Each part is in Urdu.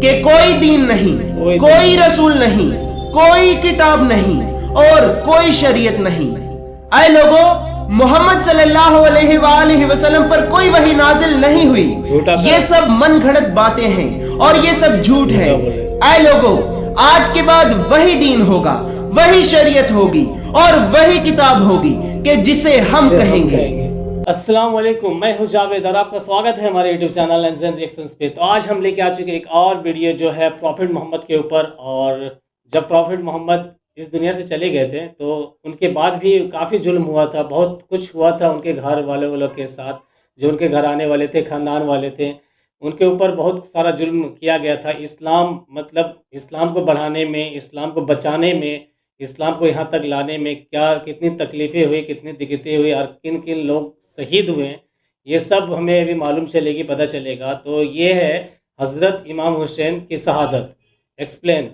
کہ کوئی دین نہیں, کوئی رسول نہیں, کوئی کتاب نہیں اور کوئی شریعت نہیں. اے لوگو, محمد صلی اللہ علیہ وآلہ وسلم پر کوئی وحی نازل نہیں ہوئی. یہ سب من گھڑت باتیں ہیں اور یہ سب جھوٹ ہے. اے لوگو, آج کے بعد وہی دین ہوگا, وہی شریعت ہوگی اور وہی کتاب ہوگی کہ جسے ہم کہیں گے. السلام علیکم, میں ہوں جاوید اور آپ کا سواگت ہے ہمارے یوٹیوب چینل لینزن ریئیکشنز پہ. تو آج ہم لے کے آ چکے ایک اور ویڈیو جو ہے پروفٹ محمد کے اوپر. اور جب پروفٹ محمد اس دنیا سے چلے گئے تھے تو ان کے بعد بھی کافی ظلم ہوا تھا, بہت کچھ ہوا تھا ان کے گھر والوں کے ساتھ, جو ان کے گھر آنے والے تھے, خاندان والے تھے, ان کے اوپر بہت سارا ظلم کیا گیا تھا. اسلام کو بڑھانے میں, اسلام کو بچانے میں, اسلام کو یہاں تک لانے میں کتنی تکلیفیں ہوئی, کتنی دقتیں ہوئی اور کن کن لوگ شہید ہوئے ہیں, یہ سب ہمیں ابھی معلوم چلے گی, پتہ چلے گا. تو یہ ہے حضرت امام حسین کی شہادت ایکسپلین.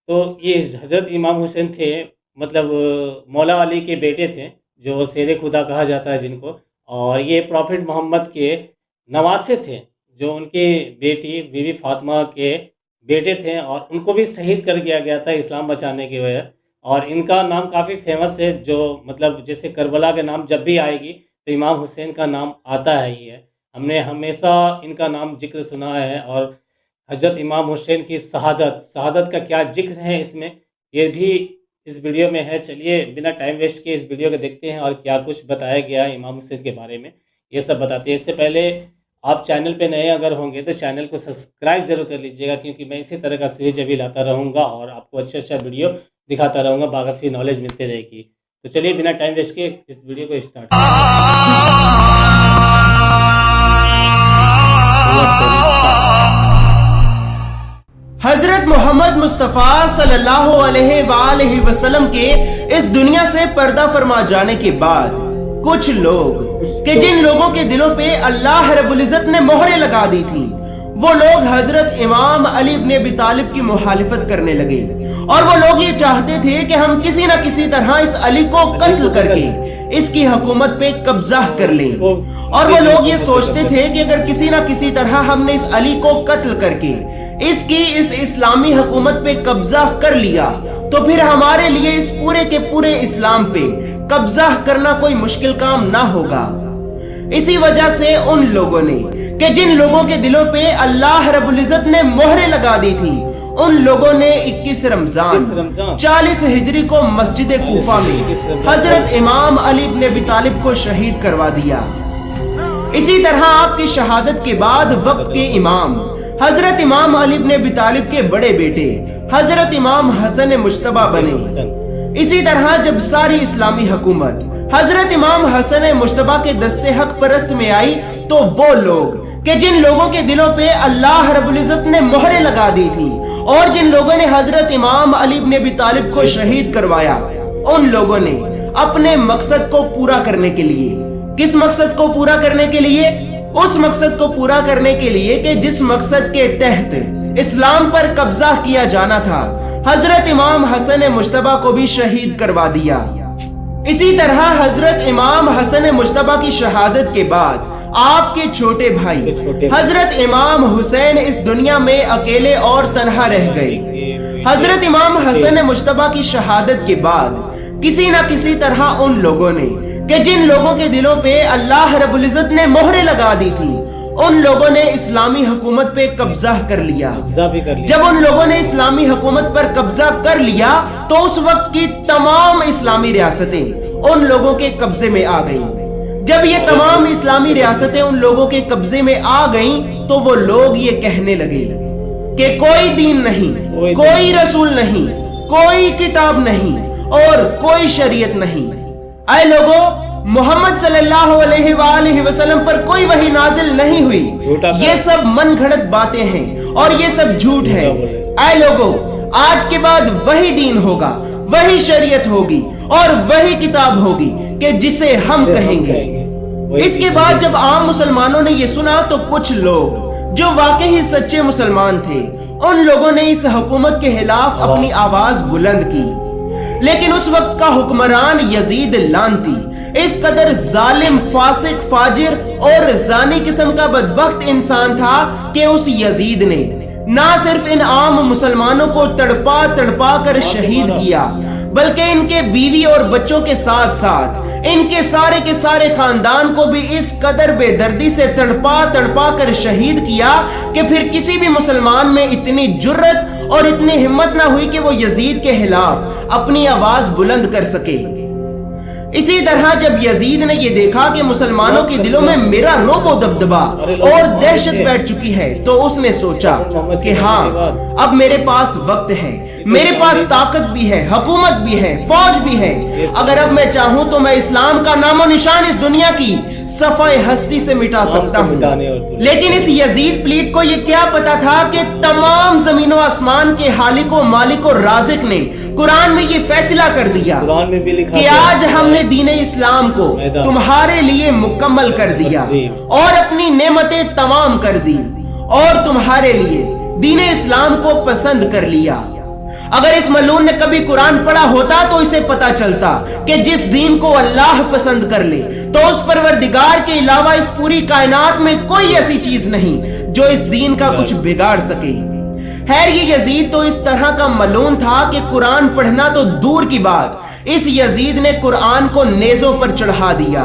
تو یہ حضرت امام حسین تھے, مولا علی کے بیٹے تھے, جو شیر خدا کہا جاتا ہے جن کو. اور یہ پروفٹ محمد کے نواسے تھے, جو ان کی بیٹی بی بی فاطمہ کے بیٹے تھے, اور ان کو بھی شہید کر دیا گیا تھا اسلام بچانے کی وجہ. اور ان کا نام کافی فیمس ہے, جو جیسے کربلا کے نام جب بھی آئے گی تو امام حسین کا نام آتا ہے ہی ہے. ہم نے ہمیشہ ان کا نام ذکر سنا ہے. اور حضرت امام حسین کی شہادت کا کیا ذکر ہے اس میں, یہ بھی اس ویڈیو میں ہے. چلیے بنا ٹائم ویسٹ کے اس ویڈیو کو دیکھتے ہیں اور کیا کچھ بتایا گیا ہے امام حسین کے بارے میں, یہ سب بتاتے ہیں. اس سے پہلے آپ چینل پہ نئے اگر ہوں گے تو چینل کو سبسکرائب ضرور کر لیجیے گا, کیونکہ میں اسی طرح کا سیریز ابھی لاتا رہوں گا اور آپ کو اچھا ویڈیو دکھاتا رہوں گا, باقی نالج ملتے رہے گی. تو چلیے بنا ٹائم ویسٹ کے اس ویڈیو کو اسٹارٹ. حضرت محمد مصطفیٰ صلی اللہ علیہ وآلہ وسلم کے اس دنیا سے پردہ فرما جانے کے بعد کچھ لوگ کہ جن لوگوں کے دلوں پہ اللہ رب العزت نے مہریں لگا دی تھی, وہ لوگ حضرت امام علی ابن ابی طالب کی مخالفت کرنے لگے. اور وہ لوگ یہ چاہتے تھے کہ ہم کسی نہ کسی طرح اس علی کو قتل کر کے اس کی حکومت پہ قبضہ کر لیں. اور وہ لوگ یہ سوچتے تھے کہ اگر کسی نہ کسی طرح ہم نے اس علی کو قتل کر کے اس اسلامی حکومت پہ قبضہ کر لیا تو پھر ہمارے لیے اس پورے کے پورے اسلام پہ قبضہ کرنا کوئی مشکل کام نہ ہوگا. اسی وجہ سے ان لوگوں نے کہ جن لوگوں کے دلوں پہ اللہ رب العزت نے مہریں لگا دی تھی, ان لوگوں نے 21 رمضان 40 ہجری کو مسجد کوفہ میں حضرت امام علی ابن ابی طالب کو شہید کروا دیا. اسی طرح آپ کی شہادت کے بعد وقت کے امام حضرت امام علی ابن ابی طالب کے بڑے بیٹے حضرت امام حسن مجتبی بنے. اسی طرح جب ساری اسلامی حکومت حضرت امام حسن مجتبی کے دستے حق پرست میں آئی تو وہ لوگ کہ جن لوگوں کے دلوں پہ اللہ رب العزت نے مہریں لگا دی تھی اور جن لوگوں نے حضرت امام علی ابن ابی طالب کو شہید کروایا, ان لوگوں نے اپنے مقصد کو پورا کرنے کے لیے, کس مقصد کو پورا کرنے کے لیے, اس مقصد کو پورا کرنے کے لیے کہ جس مقصد کے تحت اسلام پر قبضہ کیا جانا تھا, حضرت امام حسن مجتبی کو بھی شہید کروا دیا. اسی طرح حضرت امام حسن مجتبی کی شہادت کے بعد آپ کے چھوٹے بھائی حضرت امام حسین اس دنیا میں اکیلے اور تنہا رہ گئے. حضرت امام حسن مجتبی کی شہادت کے بعد کسی نہ کسی طرح ان لوگوں نے کہ جن لوگوں کے دلوں پہ اللہ رب العزت نے مہریں لگا دی تھی, ان لوگوں نے اسلامی حکومت پہ قبضہ کر لیا. جب ان لوگوں نے اسلامی حکومت پر قبضہ کر لیا تو اس وقت کی تمام اسلامی ریاستیں ان لوگوں کے قبضے میں آ گئیں. جب یہ تمام اسلامی ریاستیں ان لوگوں کے قبضے میں آ گئیں تو وہ لوگ یہ کہنے لگے کہ کوئی دین نہیں, کوئی رسول نہیں, کوئی کتاب نہیں اور کوئی شریعت نہیں. اے لوگو, محمد صلی اللہ علیہ وآلہ وسلم پر کوئی وحی نازل نہیں ہوئی. یہ سب من گھڑت باتیں ہیں اور یہ سب جھوٹ ہے. اے لوگو, آج کے بعد وہی دین ہوگا, وہی شریعت ہوگی اور وہی کتاب ہوگی کہ جسے ہم کہیں گے. اس کے بعد جب عام مسلمانوں نے یہ سنا تو کچھ لوگ جو واقعی سچے مسلمان تھے, ان لوگوں نے اس حکومت کے خلاف اپنی آواز بلند کی. لیکن اس وقت کا حکمران یزید لعنتی اس قدر ظالم, فاسق, فاجر اور زانی قسم کا بدبخت انسان تھا کہ اس یزید نے نہ صرف ان عام مسلمانوں کو تڑپا تڑپا کر شہید کیا بلکہ ان کے بیوی اور بچوں کے ساتھ ساتھ ان کے سارے خاندان کو بھی اس قدر بے دردی سے تڑپا تڑپا کر شہید کیا کہ پھر کسی بھی مسلمان میں اتنی جرت اور اتنی ہمت نہ ہوئی کہ وہ یزید کے خلاف اپنی آواز بلند کر سکے۔ اسی طرح جب یزید نے یہ دیکھا کہ مسلمانوں کے دلوں میں میرا رعب و دبدبا اور دہشت بیٹھ چکی ہے تو اس نے سوچا کہ ہاں اب میرے پاس وقت ہے، میرے پاس طاقت بھی ہے، حکومت بھی ہے، فوج بھی ہے، اگر اب میں چاہوں تو میں اسلام کا نام و نشان اس دنیا کی صفحہ ہستی سے مٹا سکتا ہوں۔ لیکن اس یزید پلیت کو یہ کیا پتا تھا کہ تمام زمین و آسمان کے خالق و مالک و رازق نے قرآن میں یہ فیصلہ کر دیا کہ آج ہم نے دین اسلام کو تمہارے لیے مکمل کر دیا اور اپنی نعمتیں تمام کر دی اور تمہارے لیے دین اسلام کو پسند کر لیا۔ اگر اس ملعون نے کبھی قرآن پڑھا ہوتا تو اسے پتا چلتا کہ جس دین کو اللہ پسند کر لے تو اس پروردگار کے علاوہ اس پوری کائنات میں کوئی ایسی چیز نہیں جو اس دین کا کچھ بگاڑ سکے۔ خیر یہ یزید تو اس طرح کا ملعون تھا کہ قرآن پڑھنا تو دور کی بات، اس یزید نے قرآن کو نیزوں پر چڑھا دیا۔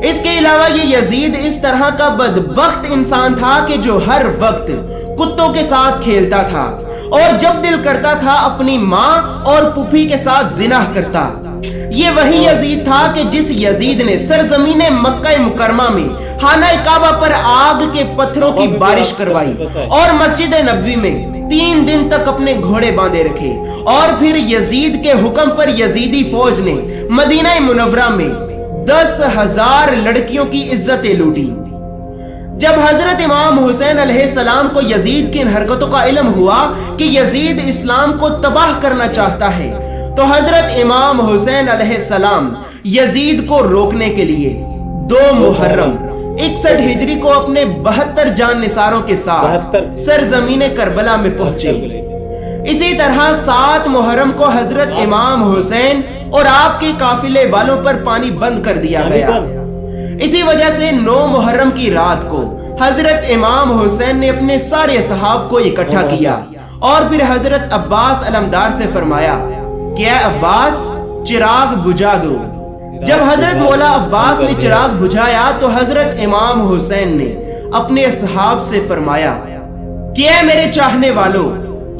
اس کے علاوہ یہ یزید اس طرح کا بدبخت انسان تھا کہ جو ہر وقت کتوں کے ساتھ کھیلتا تھا اور جب دل کرتا تھا اپنی ماں اور پھوپھی کے ساتھ زنا کرتا۔ یہ وہی یزید تھا کہ جس یزید نے سرزمین مکہ مکرمہ میں خانہ کعبہ پر آگ کے پتھروں کی بارش کروائی اور مسجد نبوی میں 3 دن تک اپنے گھوڑے باندھے رکھے، اور پھر یزید کے حکم پر یزیدی فوج نے مدینہ منورہ میں 10,000 لڑکیوں کی عزتیں لوٹی۔ جب حضرت امام حسین علیہ السلام کو یزید کی ان حرکتوں کا علم ہوا کہ یزید اسلام کو تباہ کرنا چاہتا ہے تو حضرت امام حسین علیہ السلام یزید کو روکنے کے لیے 2 محرم 61 ہجری کو اپنے 72 جان نثاروں کے ساتھ سرزمین کربلا میں پہنچے۔ اسی طرح 7 محرم کو حضرت امام حسین اور آپ کے قافلے والوں پر پانی بند کر دیا گیا۔ اسی وجہ سے 9 محرم کی رات کو حضرت امام حسین نے اپنے سارے اصحاب کو اکٹھا کیا اور پھر حضرت عباس علمدار سے فرمایا کہ اے عباس چراغ بجھا دو۔ جب حضرت مولا عباس نے چراغ بجھایا تو حضرت امام حسین نے اپنے اصحاب سے فرمایا کہ اے میرے چاہنے والو،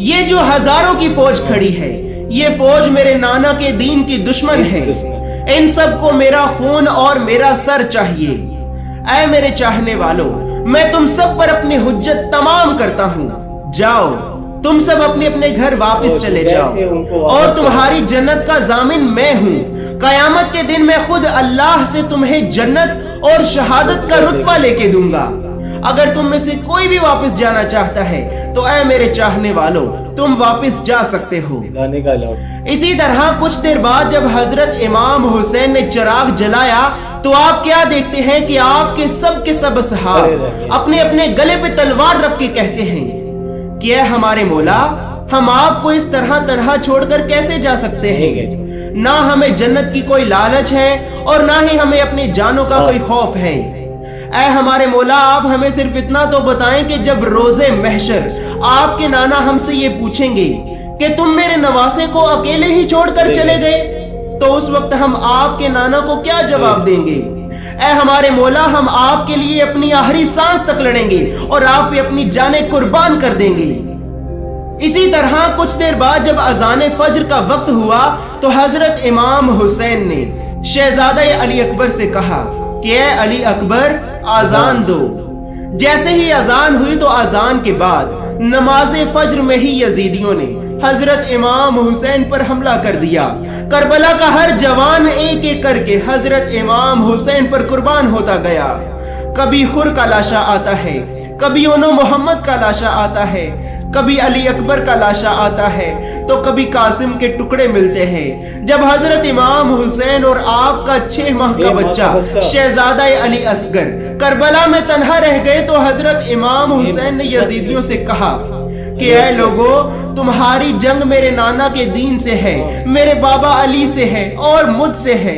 یہ جو ہزاروں کی فوج کھڑی ہے یہ فوج میرے نانا کے دین کی دشمن ہے، ان سب کو میرا خون اور میرا سر چاہیے۔ اے میرے چاہنے والو، میں تم سب پر اپنی حجت تمام کرتا ہوں، جاؤ تم سب اپنے اپنے گھر واپس چلے جاؤ اور تمہاری جنت کا ضامن میں ہوں۔ قیامت کے دن میں خود اللہ سے تمہیں جنت اور شہادت کا رتبہ لے کے دوں گا۔ اگر تم میں سے کوئی بھی واپس جانا چاہتا ہے تو اے میرے چاہنے والو تم واپس جا سکتے ہو۔ اسی طرح کچھ دیر بعد جب حضرت امام حسین نے چراغ جلایا تو آپ کیا دیکھتے ہیں کہ آپ کے سب اصحاب اپنے اپنے گلے پہ تلوار رکھ کے کہتے ہیں کہ اے ہمارے مولا، ہم آپ کو اس طرح تنہا چھوڑ کر کیسے جا سکتے ہیں؟ نہ ہمیں جنت کی کوئی لالچ ہے اور نہ ہی ہمیں اپنی جانوں کا کوئی خوف ہے۔ اے ہمارے مولا، آپ ہمیں صرف اتنا تو بتائیں کہ جب روز محشر آپ کے نانا ہم سے یہ پوچھیں گے کہ تم میرے نواسے کو اکیلے ہی چھوڑ کر چلے گئے تو اس وقت ہم آپ کے نانا کو کیا جواب دیں گے؟ اے ہمارے مولا، ہم آپ کے لیے اپنی آخری سانس تک لڑیں گے اور آپ پہ اپنی جانیں قربان کر دیں گے۔ اسی طرح کچھ دیر بعد جب اذان فجر کا وقت ہوا تو حضرت امام حسین نے شہزادہ علی اکبر سے کہا کہ اے علی اکبر اذان دو۔ جیسے ہی اذان ہوئی تو اذان کے بعد نماز فجر میں ہی یزیدیوں نے حضرت امام حسین پر حملہ کر دیا۔ کربلا کا ہر جوان ایک ایک کر کے حضرت امام حسین پر قربان ہوتا گیا۔ کبھی خر کا لاشا آتا ہے، کبھی انو محمد کا لاشا آتا ہے، کبھی علی اکبر کا لاشا آتا ہے تو کبھی قاسم کے ٹکڑے ملتے ہیں۔ جب حضرت امام حسین اور آپ کا 6 ماہ کا بچہ شہزادہ علی اصغر کربلا میں تنہا رہ گئے تو حضرت امام حسین نے یزیدیوں سے کہا کہ اے لوگو، تمہاری جنگ میرے نانا کے دین سے ہے، میرے بابا علی سے ہے اور مجھ سے ہے۔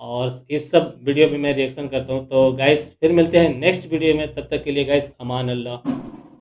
اور اس سب ویڈیو پہ میں ریئیکشن کرتا ہوں. تو گائز پھر ملتے ہیں نیکسٹ ویڈیو میں. تب تک کے لیے گائز امان اللہ.